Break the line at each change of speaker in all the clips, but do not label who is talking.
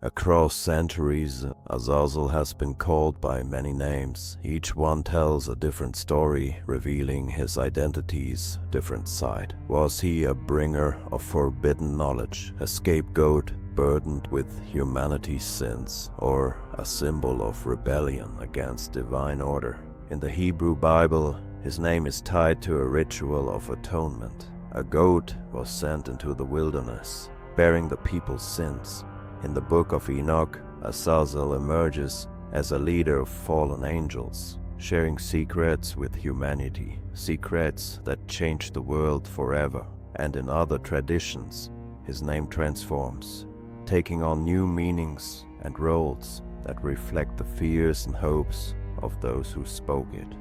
Across centuries, Azazel has been called by many names. Each one tells a different story, revealing his identity's different side. Was he a bringer of forbidden knowledge, a scapegoat burdened with humanity's sins, or a symbol of rebellion against divine order? In the Hebrew Bible, his name is tied to a ritual of atonement. A goat was sent into the wilderness, bearing the people's sins. In the Book of Enoch, Azazel emerges as a leader of fallen angels, sharing secrets with humanity, secrets that change the world forever. And in other traditions, his name transforms, taking on new meanings and roles that reflect the fears and hopes of those who spoke it.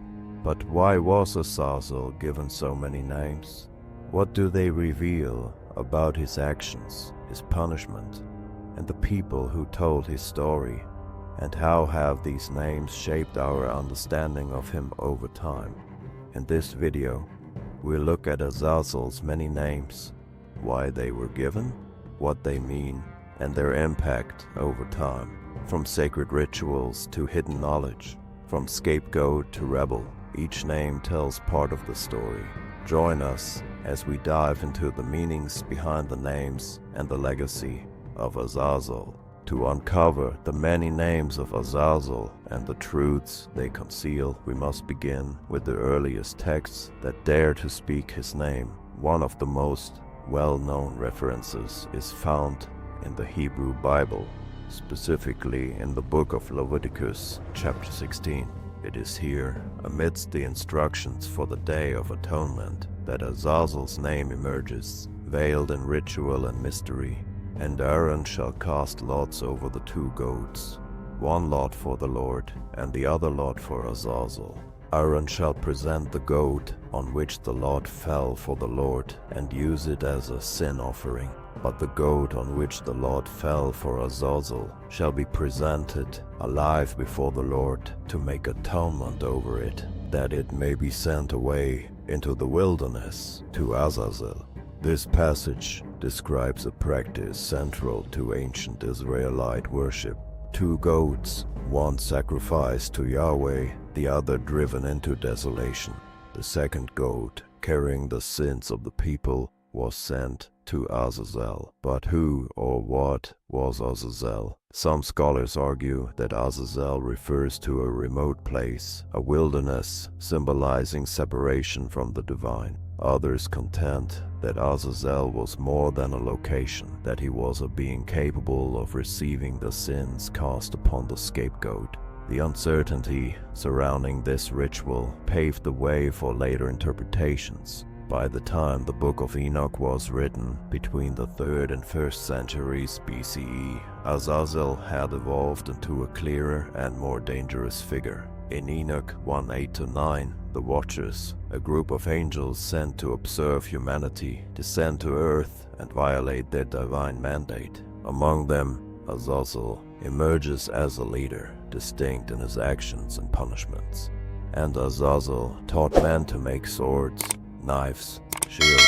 But why was Azazel given so many names? What do they reveal about his actions, his punishment, and the people who told his story? And how have these names shaped our understanding of him over time? In this video, we'll look at Azazel's many names, why they were given, what they mean, and their impact over time. From sacred rituals to hidden knowledge, from scapegoat to rebel, each name tells part of the story. Join us as we dive into the meanings behind the names and the legacy of Azazel. To uncover the many names of Azazel and the truths they conceal, we must begin with the earliest texts that dare to speak his name. One of the most well-known references is found in the Hebrew Bible, specifically in the Book of Leviticus, chapter 16. It is here, amidst the instructions for the Day of Atonement, that Azazel's name emerges, veiled in ritual and mystery. And Aaron shall cast lots over the two goats, one lot for the Lord, and the other lot for Azazel. Aaron shall present the goat on which the lot fell for the Lord, and use it as a sin offering. But the goat on which the lot fell for Azazel shall be presented alive before the Lord to make atonement over it, that it may be sent away into the wilderness to Azazel. This passage describes a practice central to ancient Israelite worship. Two goats, one sacrificed to Yahweh, the other driven into desolation. The second goat, carrying the sins of the people, was sent to Azazel. But who or what was Azazel? Some scholars argue that Azazel refers to a remote place, a wilderness, symbolizing separation from the divine. Others contend that Azazel was more than a location, that he was a being capable of receiving the sins cast upon the scapegoat. The uncertainty surrounding this ritual paved the way for later interpretations. By the time the Book of Enoch was written, between the 3rd and 1st centuries BCE, Azazel had evolved into a clearer and more dangerous figure. In Enoch 1:8-9, the Watchers, a group of angels sent to observe humanity, descend to earth and violate their divine mandate. Among them, Azazel emerges as a leader, distinct in his actions and punishments. And Azazel taught men to make swords, knives, shields,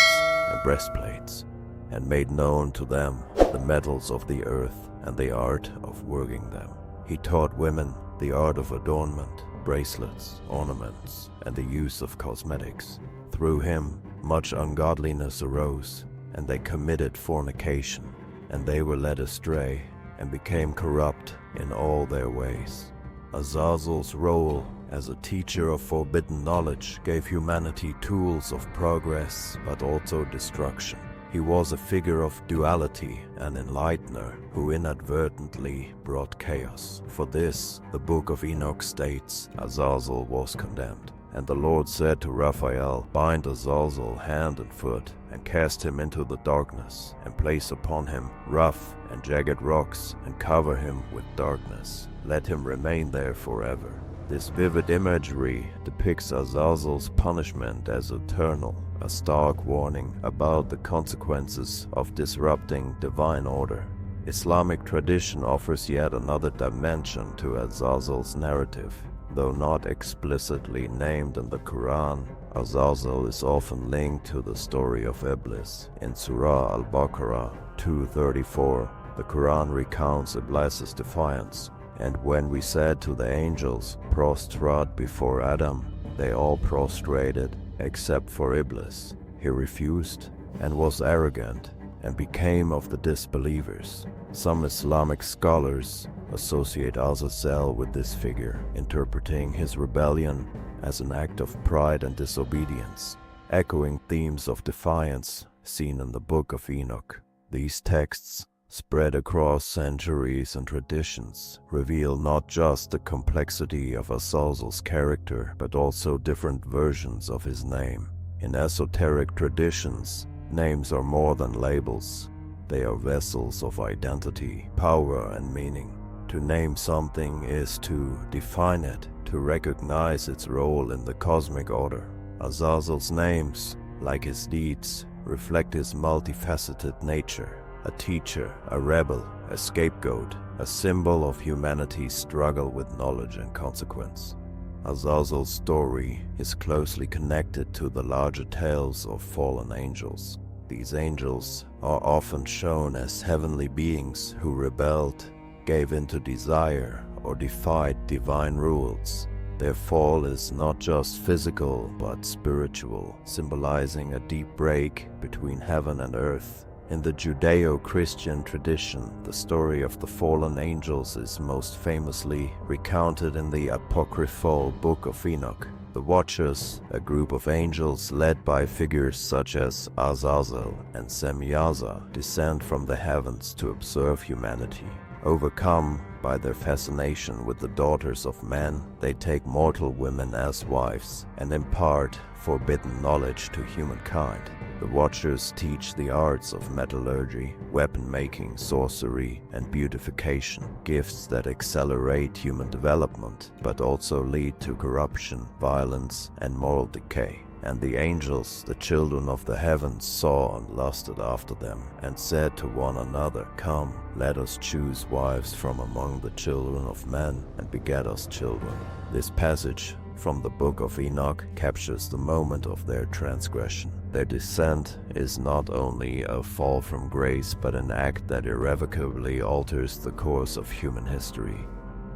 and breastplates, and made known to them the metals of the earth and the art of working them. He taught women the art of adornment, bracelets, ornaments, and the use of cosmetics. Through him, much ungodliness arose, and they committed fornication, and they were led astray, and became corrupt in all their ways. Azazel's role as a teacher of forbidden knowledge gave humanity tools of progress, but also destruction. He was a figure of duality, an enlightener who inadvertently brought chaos. For this, the Book of Enoch states, Azazel was condemned. And the Lord said to Raphael, bind Azazel hand and foot, and cast him into the darkness, and place upon him rough and jagged rocks, and cover him with darkness. Let him remain there forever. This vivid imagery depicts Azazel's punishment as eternal, a stark warning about the consequences of disrupting divine order. Islamic tradition offers yet another dimension to Azazel's narrative. Though not explicitly named in the Quran, Azazel is often linked to the story of Iblis in Surah Al-Baqarah 234. The Quran recounts Iblis's defiance, and when we said to the angels, prostrate before Adam, they all prostrated except for Iblis. He refused and was arrogant and became of the disbelievers. Some Islamic scholars associate Azazel with this figure, interpreting his rebellion as an act of pride and disobedience, echoing themes of defiance seen in the Book of Enoch. These texts, spread across centuries and traditions, reveal not just the complexity of Azazel's character, but also different versions of his name. In esoteric traditions, names are more than labels. They are vessels of identity, power, and meaning. To name something is to define it, to recognize its role in the cosmic order. Azazel's names, like his deeds, reflect his multifaceted nature. A teacher, a rebel, a scapegoat, a symbol of humanity's struggle with knowledge and consequence. Azazel's story is closely connected to the larger tales of fallen angels. These angels are often shown as heavenly beings who rebelled, gave in to desire, or defied divine rules. Their fall is not just physical but spiritual, symbolizing a deep break between heaven and earth. In the Judeo-Christian tradition, the story of the fallen angels is most famously recounted in the apocryphal Book of Enoch. The Watchers, a group of angels led by figures such as Azazel and Semyaza, descend from the heavens to observe humanity. Overcome by their fascination with the daughters of men, they take mortal women as wives and impart forbidden knowledge to humankind. The Watchers teach the arts of metallurgy, weapon-making, sorcery, and beautification, gifts that accelerate human development, but also lead to corruption, violence, and moral decay. And the angels, the children of the heavens, saw and lusted after them, and said to one another, "Come, let us choose wives from among the children of men, and beget us children." This passage from the Book of Enoch captures the moment of their transgression. Their descent is not only a fall from grace, but an act that irrevocably alters the course of human history.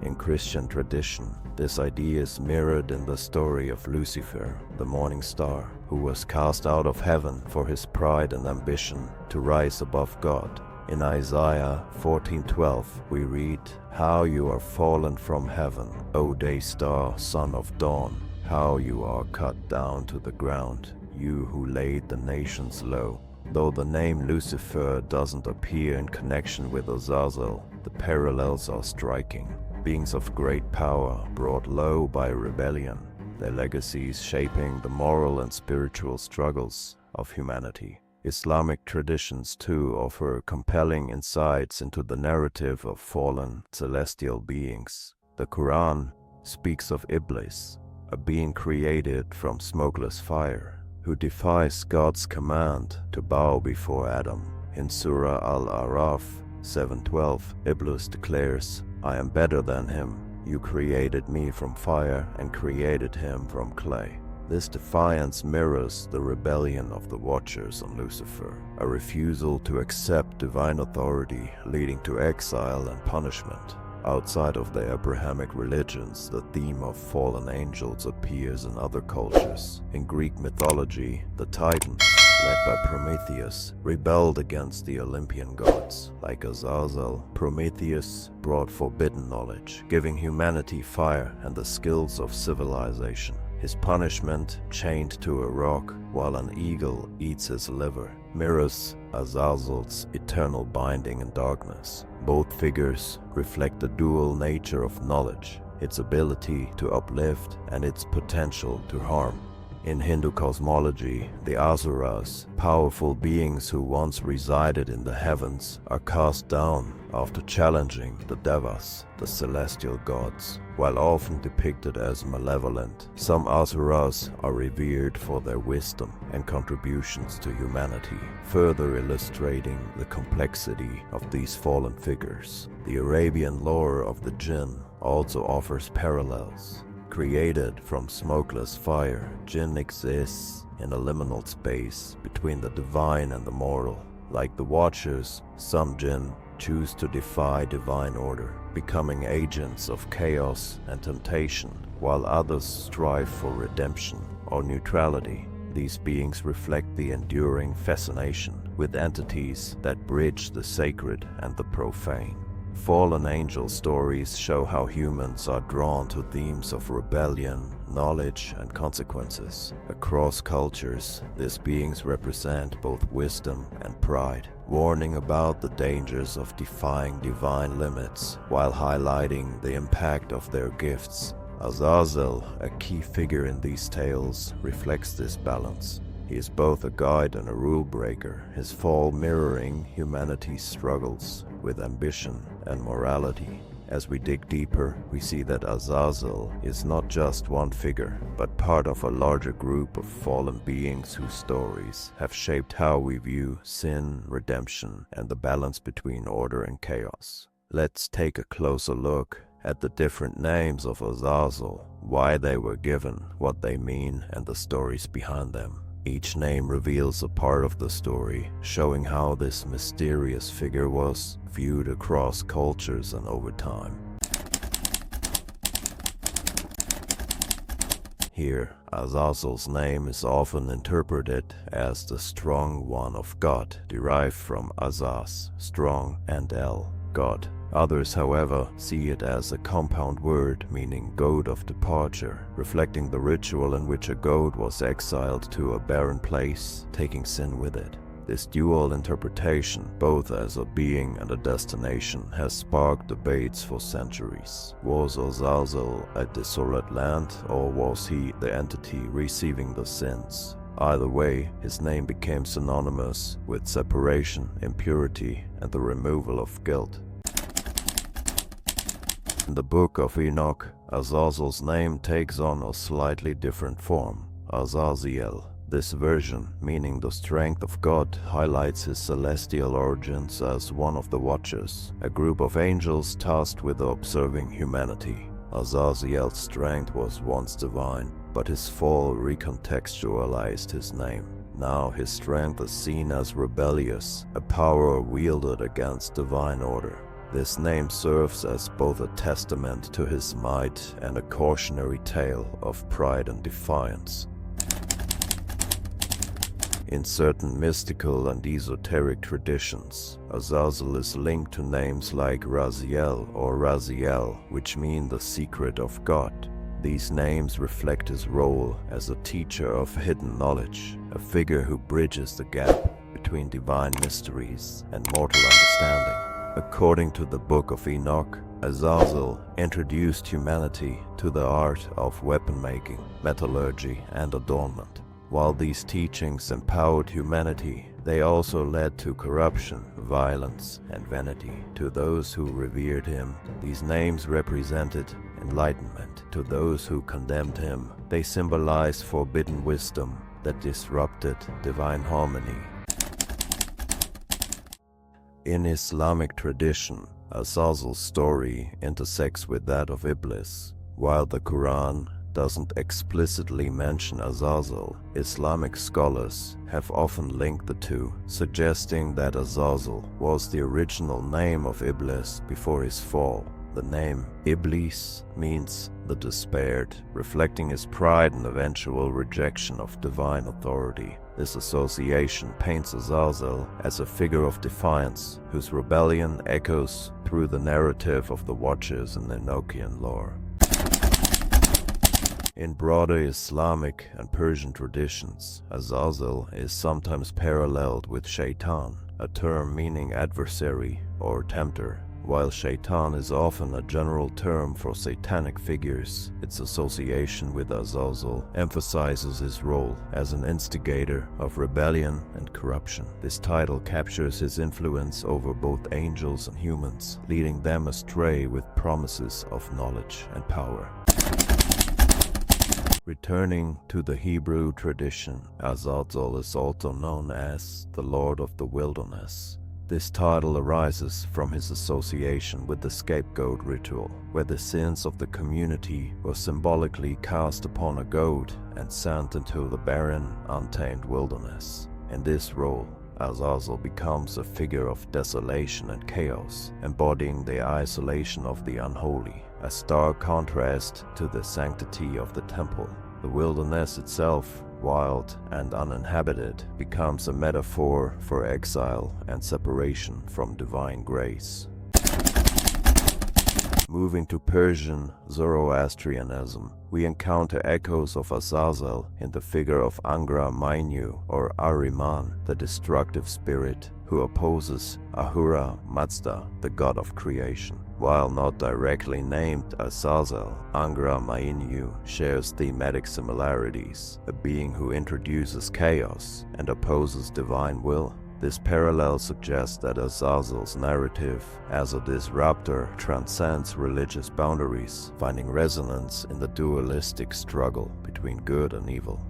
In Christian tradition, this idea is mirrored in the story of Lucifer, the morning star, who was cast out of heaven for his pride and ambition to rise above God. In Isaiah 14:12, we read, "How you are fallen from heaven, O day star, son of dawn, how you are cut down to the ground, you who laid the nations low." Though the name Lucifer doesn't appear in connection with Azazel, the parallels are striking. Beings of great power brought low by rebellion, their legacies shaping the moral and spiritual struggles of humanity. Islamic traditions too offer compelling insights into the narrative of fallen celestial beings. The Quran speaks of Iblis, a being created from smokeless fire, who defies God's command to bow before Adam. In Surah Al-Araf 7:12, Iblis declares, "I am better than him. You created me from fire and created him from clay." This defiance mirrors the rebellion of the Watchers on Lucifer, a refusal to accept divine authority leading to exile and punishment. Outside of the Abrahamic religions, the theme of fallen angels appears in other cultures. In Greek mythology, the Titans, led by Prometheus, rebelled against the Olympian gods. Like Azazel, Prometheus brought forbidden knowledge, giving humanity fire and the skills of civilization. His punishment, chained to a rock while an eagle eats his liver, mirrors Azazel's eternal binding in darkness. Both figures reflect the dual nature of knowledge, its ability to uplift and its potential to harm. In Hindu cosmology, the Asuras, powerful beings who once resided in the heavens, are cast down after challenging the Devas, the celestial gods. While often depicted as malevolent, some Asuras are revered for their wisdom and contributions to humanity, further illustrating the complexity of these fallen figures. The Arabian lore of the jinn also offers parallels. Created from smokeless fire, jinn exists in a liminal space between the divine and the mortal. Like the Watchers, some jinn choose to defy divine order, becoming agents of chaos and temptation, while others strive for redemption or neutrality. These beings reflect the enduring fascination with entities that bridge the sacred and the profane. Fallen angel stories show how humans are drawn to themes of rebellion, knowledge, and consequences. Across cultures, these beings represent both wisdom and pride, warning about the dangers of defying divine limits while highlighting the impact of their gifts. Azazel, a key figure in these tales, reflects this balance. He is both a guide and a rule breaker, his fall mirroring humanity's struggles with ambition and morality. As we dig deeper, we see that Azazel is not just one figure, but part of a larger group of fallen beings whose stories have shaped how we view sin, redemption, and the balance between order and chaos. Let's take a closer look at the different names of Azazel, why they were given, what they mean, and the stories behind them. Each name reveals a part of the story, showing how this mysterious figure was viewed across cultures and over time. Here, Azazel's name is often interpreted as the strong one of God, derived from Azaz, strong, and El, God. Others, however, see it as a compound word meaning goat of departure, reflecting the ritual in which a goat was exiled to a barren place, taking sin with it. This dual interpretation, both as a being and a destination, has sparked debates for centuries. Was Azazel a desolate land, or was he the entity receiving the sins? Either way, his name became synonymous with separation, impurity, and the removal of guilt. In the Book of Enoch, Azazel's name takes on a slightly different form, Azazel. This version, meaning the strength of God, highlights his celestial origins as one of the Watchers, a group of angels tasked with observing humanity. Azazel's strength was once divine, but his fall recontextualized his name. Now his strength is seen as rebellious, a power wielded against divine order. This name serves as both a testament to his might and a cautionary tale of pride and defiance. In certain mystical and esoteric traditions, Azazel is linked to names like Raziel or Raziel, which mean the secret of God. These names reflect his role as a teacher of hidden knowledge, a figure who bridges the gap between divine mysteries and mortal understanding. According to the Book of Enoch, Azazel introduced humanity to the art of weapon making, metallurgy, and adornment. While these teachings empowered humanity, they also led to corruption, violence, and vanity. To those who revered him, these names represented enlightenment. To those who condemned him, they symbolized forbidden wisdom that disrupted divine harmony. In Islamic tradition, Azazel's story intersects with that of Iblis. While the Quran doesn't explicitly mention Azazel, Islamic scholars have often linked the two, suggesting that Azazel was the original name of Iblis before his fall. The name Iblis means the despaired, reflecting his pride and eventual rejection of divine authority. This association paints Azazel as a figure of defiance, whose rebellion echoes through the narrative of the Watchers in Enochian lore. In broader Islamic and Persian traditions, Azazel is sometimes paralleled with Shaitan, a term meaning adversary or tempter. While Shaitan is often a general term for satanic figures, its association with Azazel emphasizes his role as an instigator of rebellion and corruption. This title captures his influence over both angels and humans, leading them astray with promises of knowledge and power. Returning to the Hebrew tradition, Azazel is also known as the Lord of the Wilderness. This title arises from his association with the Scapegoat ritual, where the sins of the community were symbolically cast upon a goat and sent into the barren, untamed wilderness. In this role, Azazel becomes a figure of desolation and chaos, embodying the isolation of the unholy, a stark contrast to the sanctity of the temple. The wilderness itself, wild and uninhabited, becomes a metaphor for exile and separation from divine grace. Moving to Persian Zoroastrianism, we encounter echoes of Azazel in the figure of Angra Mainyu or Ahriman, the destructive spirit who opposes Ahura Mazda, the god of creation. While not directly named Azazel, Angra Mainyu shares thematic similarities, a being who introduces chaos and opposes divine will. This parallel suggests that Azazel's narrative as a disruptor transcends religious boundaries, finding resonance in the dualistic struggle between good and evil.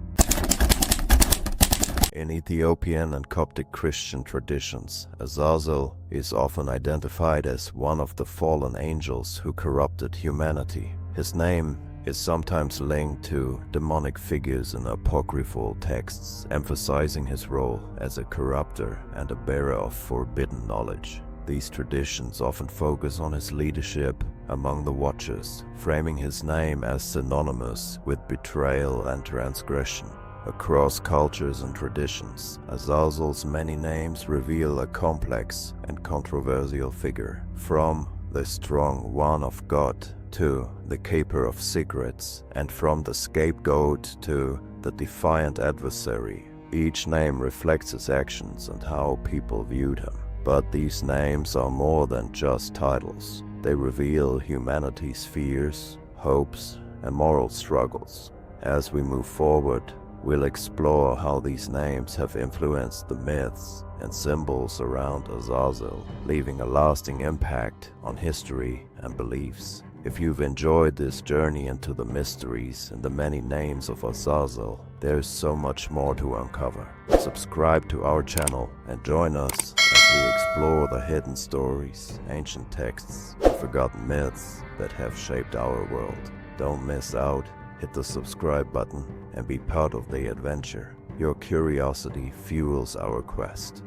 In Ethiopian and Coptic Christian traditions, Azazel is often identified as one of the fallen angels who corrupted humanity. His name is sometimes linked to demonic figures in apocryphal texts, emphasizing his role as a corrupter and a bearer of forbidden knowledge. These traditions often focus on his leadership among the Watchers, framing his name as synonymous with betrayal and transgression. Across cultures and traditions, Azazel's many names reveal a complex and controversial figure, from the strong one of God to the keeper of secrets, and from the scapegoat to the defiant adversary. Each name reflects his actions and how people viewed him. But these names are more than just titles. They reveal humanity's fears, hopes, and moral struggles. As we move forward, we'll explore how these names have influenced the myths and symbols around Azazel, leaving a lasting impact on history and beliefs. If you've enjoyed this journey into the mysteries and the many names of Azazel, there's so much more to uncover. Subscribe to our channel and join us as we explore the hidden stories, ancient texts, and forgotten myths that have shaped our world. Don't miss out. Hit the subscribe button and be part of the adventure. Your curiosity fuels our quest.